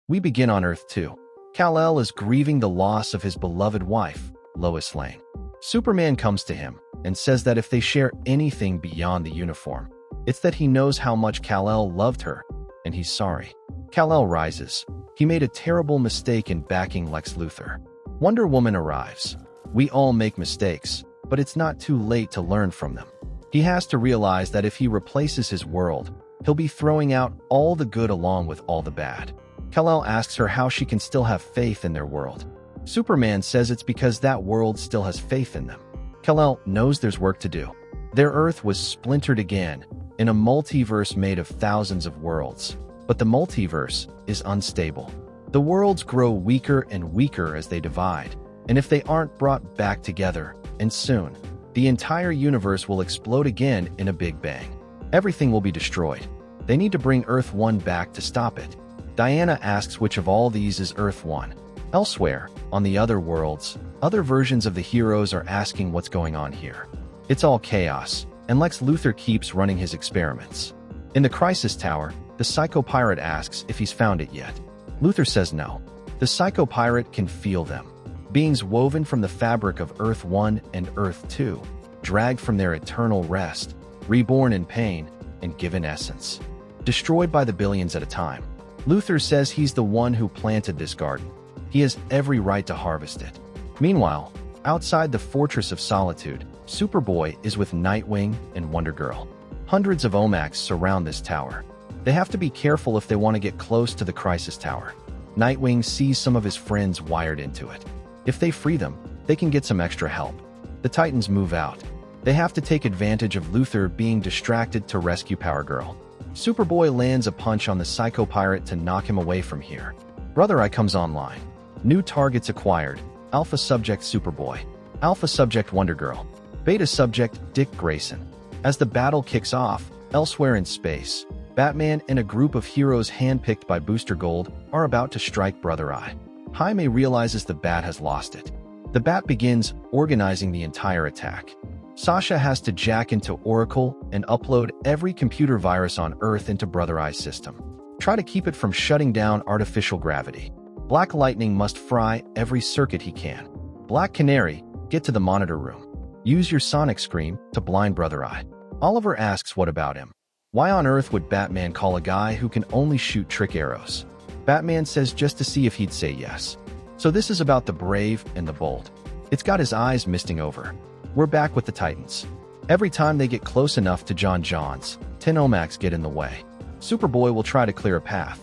We begin on Earth 2. Kal-El is grieving the loss of his beloved wife, Lois Lane. Superman comes to him and says that if they share anything beyond the uniform, it's that he knows how much Kal-El loved her, and he's sorry. Kal-El rises. He made a terrible mistake in backing Lex Luthor. Wonder Woman arrives. We all make mistakes, but it's not too late to learn from them. He has to realize that if he replaces his world, he'll be throwing out all the good along with all the bad. Kal-El asks her how she can still have faith in their world. Superman says it's because that world still has faith in them. Kal-El knows there's work to do. Their Earth was splintered again in a multiverse made of thousands of worlds, but the multiverse is unstable. The worlds grow weaker and weaker as they divide, and if they aren't brought back together, and soon, the entire universe will explode again in a big bang. Everything will be destroyed. They need to bring Earth 1 back to stop it. Diana asks which of all these is Earth 1. Elsewhere, on the other worlds, other versions of the heroes are asking what's going on here. It's all chaos, and Lex Luthor keeps running his experiments. In the Crisis Tower, the Psycho Pirate asks if he's found it yet. Luthor says no. The Psycho Pirate can feel them. Beings woven from the fabric of Earth 1 and Earth 2, dragged from their eternal rest, reborn in pain, and given essence. Destroyed by the billions at a time. Luthor says he's the one who planted this garden. He has every right to harvest it. Meanwhile, outside the Fortress of Solitude, Superboy is with Nightwing and Wonder Girl. Hundreds of Omacs surround this tower. They have to be careful if they want to get close to the Crisis Tower. Nightwing sees some of his friends wired into it. If they free them, they can get some extra help. The Titans move out. They have to take advantage of Luthor being distracted to rescue Power Girl. Superboy lands a punch on the Psycho Pirate to knock him away from here. Brother Eye comes online. New targets acquired. Alpha Subject Superboy. Alpha Subject Wonder Girl. Beta Subject Dick Grayson. As the battle kicks off, elsewhere in space, Batman and a group of heroes handpicked by Booster Gold are about to strike Brother Eye. Jaime realizes the Bat has lost it. The Bat begins organizing the entire attack. Sasha has to jack into Oracle and upload every computer virus on Earth into Brother Eye's system. Try to keep it from shutting down artificial gravity. Black Lightning must fry every circuit he can. Black Canary, get to the monitor room. Use your sonic scream to blind Brother Eye. Oliver asks what about him. Why on earth would Batman call a guy who can only shoot trick arrows? Batman says just to see if he'd say yes. So this is about the brave and the bold. It's got his eyes misting over. We're back with the Titans. Every time they get close enough to John's, 10 Omacs get in the way. Superboy will try to clear a path.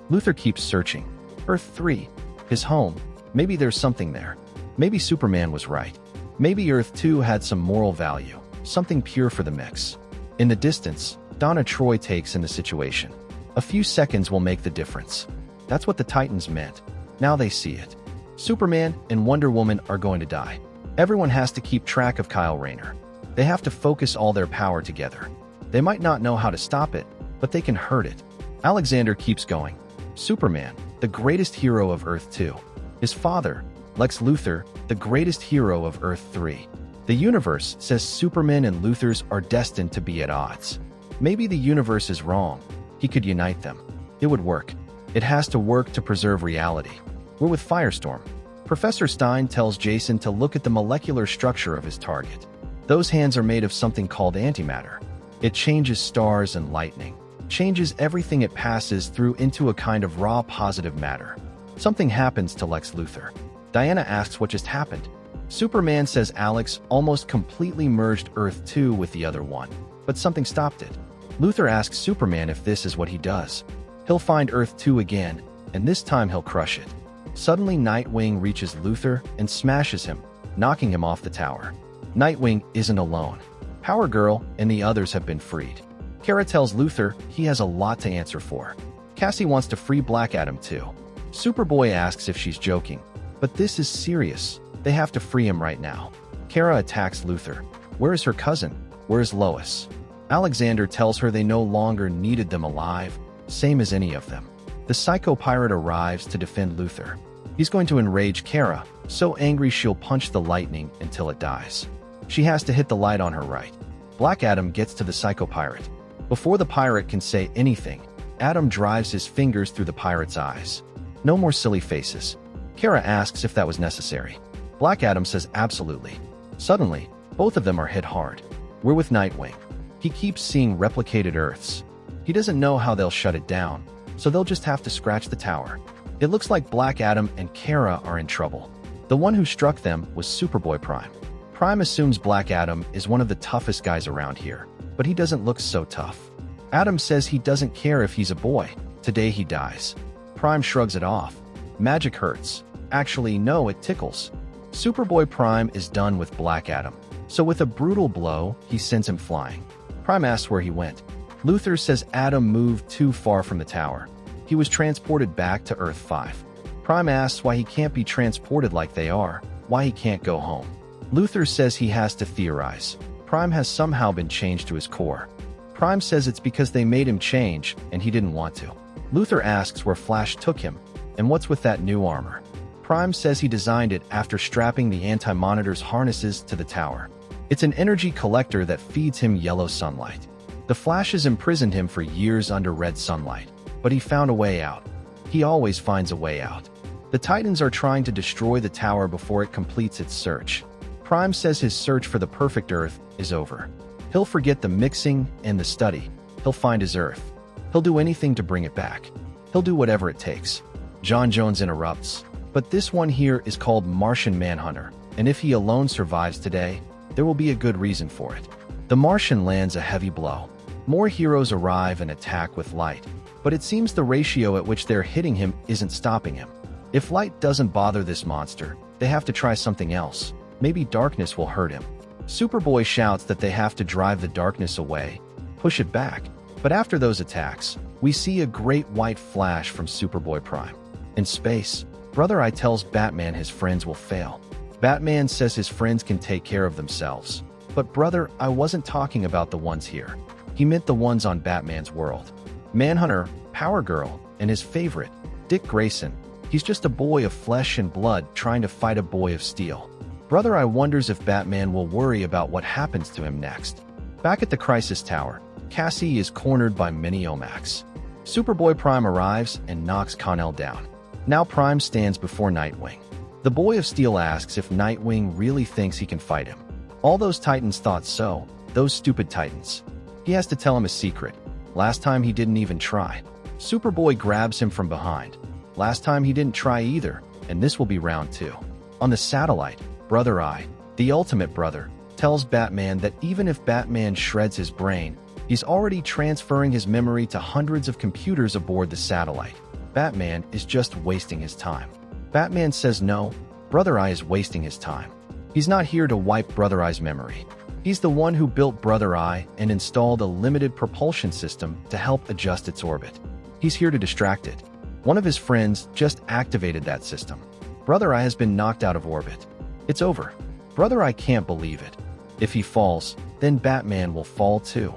Luthor keeps searching. Earth 3, his home. Maybe there's something there. Maybe Superman was right. Maybe Earth 2 had some moral value, something pure for the mix. In the distance, Donna Troy takes in the situation. A few seconds will make the difference. That's what the Titans meant. Now they see it. Superman and Wonder Woman are going to die. Everyone has to keep track of Kyle Rayner. They have to focus all their power together. They might not know how to stop it, but they can hurt it. Alexander keeps going. Superman, the greatest hero of Earth 2. His father, Lex Luthor, the greatest hero of Earth 3. The universe says Superman and Luthors are destined to be at odds. Maybe the universe is wrong. He could unite them. It would work. It has to work to preserve reality. We're with Firestorm. Professor Stein tells Jason to look at the molecular structure of his target. Those hands are made of something called antimatter. It changes stars and lightning, changes everything it passes through into a kind of raw positive matter. Something happens to Lex Luthor. Diana asks what just happened. Superman says Alex almost completely merged Earth 2 with the other one, but something stopped it. Luthor asks Superman if this is what he does. He'll find Earth 2 again, and this time he'll crush it. Suddenly Nightwing reaches Luthor and smashes him, knocking him off the tower. Nightwing isn't alone. Power Girl and the others have been freed. Kara tells Luthor he has a lot to answer for. Cassie wants to free Black Adam too. Superboy asks if she's joking, but this is serious. They have to free him right now. Kara attacks Luthor. Where is her cousin? Where is Lois? Alexander tells her they no longer needed them alive, same as any of them. The Psycho Pirate arrives to defend Luthor. He's going to enrage Kara, so angry she'll punch the lightning until it dies. She has to hit the light on her right. Black Adam gets to the Psycho Pirate. Before the pirate can say anything, Adam drives his fingers through the pirate's eyes. No more silly faces. Kara asks if that was necessary. Black Adam says absolutely. Suddenly, both of them are hit hard. We're with Nightwing. He keeps seeing replicated Earths. He doesn't know how they'll shut it down, so they'll just have to scratch the tower. It looks like Black Adam and Kara are in trouble. The one who struck them was Superboy Prime. Prime assumes Black Adam is one of the toughest guys around here, but he doesn't look so tough. Adam says he doesn't care if he's a boy. Today he dies. Prime shrugs it off. Magic hurts. Actually, no, it tickles. Superboy Prime is done with Black Adam, so with a brutal blow, he sends him flying. Prime asks where he went. Luthor says Adam moved too far from the tower. He was transported back to Earth 5. Prime asks why he can't be transported like they are, why he can't go home. Luthor says he has to theorize. Prime has somehow been changed to his core. Prime says it's because they made him change, and he didn't want to. Luthor asks where Flash took him, and what's with that new armor. Prime says he designed it after strapping the anti-monitor's harnesses to the tower. It's an energy collector that feeds him yellow sunlight. The Flash has imprisoned him for years under red sunlight, but he found a way out. He always finds a way out. The Titans are trying to destroy the tower before it completes its search. Prime says his search for the perfect Earth is over. He'll forget the mixing and the study. He'll find his Earth. He'll do anything to bring it back. He'll do whatever it takes. John Jones interrupts. But this one here is called Martian Manhunter, and if he alone survives today, there will be a good reason for it. The Martian lands a heavy blow. More heroes arrive and attack with light, but it seems the ratio at which they're hitting him isn't stopping him. If light doesn't bother this monster, they have to try something else. Maybe darkness will hurt him. Superboy shouts that they have to drive the darkness away, push it back. But after those attacks, we see a great white flash from Superboy Prime. In space, Brother Eye tells Batman his friends will fail. Batman says his friends can take care of themselves. But Brother Eye wasn't talking about the ones here. He meant the ones on Batman's world. Manhunter, Power Girl, and his favorite, Dick Grayson. He's just a boy of flesh and blood trying to fight a boy of steel. Brother Eye wonders if Batman will worry about what happens to him next. Back at the Crisis Tower, Cassie is cornered by Mini Omax. Superboy Prime arrives and knocks Connell down. Now Prime stands before Nightwing. The Boy of Steel asks if Nightwing really thinks he can fight him. All those Titans thought so, those stupid Titans. He has to tell him a secret. Last time he didn't even try. Superboy grabs him from behind. Last time he didn't try either, and this will be round 2. On the satellite, Brother Eye, the ultimate brother, tells Batman that even if Batman shreds his brain, he's already transferring his memory to hundreds of computers aboard the satellite. Batman is just wasting his time. Batman says no, Brother Eye is wasting his time. He's not here to wipe Brother Eye's memory. He's the one who built Brother Eye and installed a limited propulsion system to help adjust its orbit. He's here to distract it. One of his friends just activated that system. Brother Eye has been knocked out of orbit. It's over. Brother Eye can't believe it. If he falls, then Batman will fall too.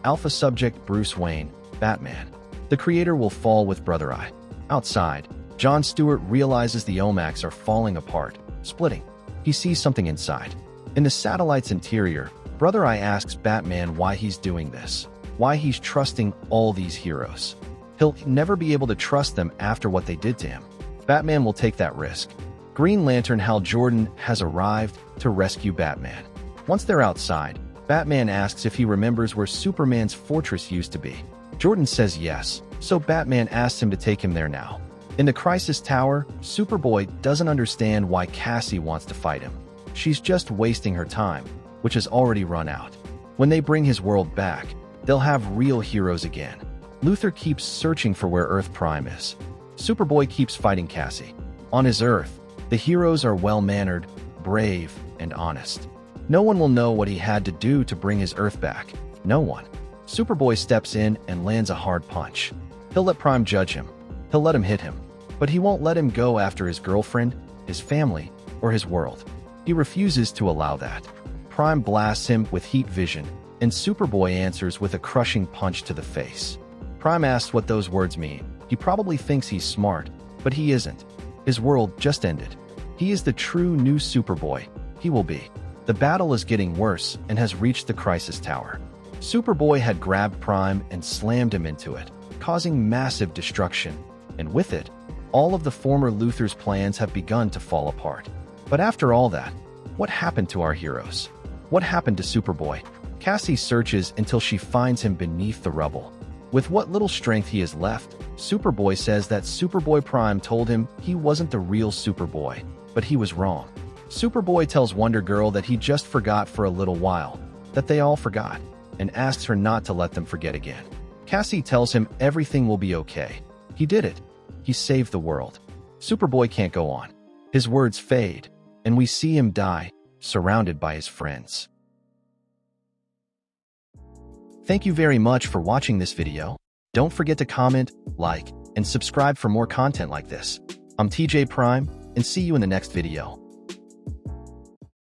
Alpha Subject Bruce Wayne, Batman. The creator will fall with Brother Eye. Outside, John Stewart realizes the Omax are falling apart, splitting. He sees something inside. In the satellite's interior, Brother Eye asks Batman why he's doing this, why he's trusting all these heroes. He'll never be able to trust them after what they did to him. Batman will take that risk. Green Lantern Hal Jordan has arrived to rescue Batman. Once they're outside, Batman asks if he remembers where Superman's fortress used to be. Jordan says yes, so Batman asks him to take him there now. In the Crisis Tower, Superboy doesn't understand why Cassie wants to fight him. She's just wasting her time, which has already run out. When they bring his world back, they'll have real heroes again. Luthor keeps searching for where Earth Prime is. Superboy keeps fighting Cassie. On his Earth, the heroes are well-mannered, brave, and honest. No one will know what he had to do to bring his Earth back. No one. Superboy steps in and lands a hard punch. He'll let Prime judge him. He'll let him hit him. But he won't let him go after his girlfriend, his family, or his world. He refuses to allow that. Prime blasts him with heat vision, and Superboy answers with a crushing punch to the face. Prime asks what those words mean. He probably thinks he's smart, but he isn't. His world just ended. He is the true new Superboy. He will be. The battle is getting worse and has reached the Crisis Tower. Superboy had grabbed Prime and slammed him into it, causing massive destruction, and with it, All of the former Luthor's plans have begun to fall apart. But after all that, what happened to our heroes? What happened to Superboy? Cassie searches until she finds him beneath the rubble. With what little strength he has left, Superboy says that Superboy Prime told him he wasn't the real Superboy, but he was wrong. Superboy tells Wonder Girl that he just forgot for a little while, that they all forgot, and asks her not to let them forget again. Cassie tells him everything will be okay. He did it. He saved the world. Superboy can't go on. His words fade, and we see him die, surrounded by his friends. Thank you very much for watching this video. Don't forget to comment, like, and subscribe for more content like this. I'm TJ Prime, and see you in the next video.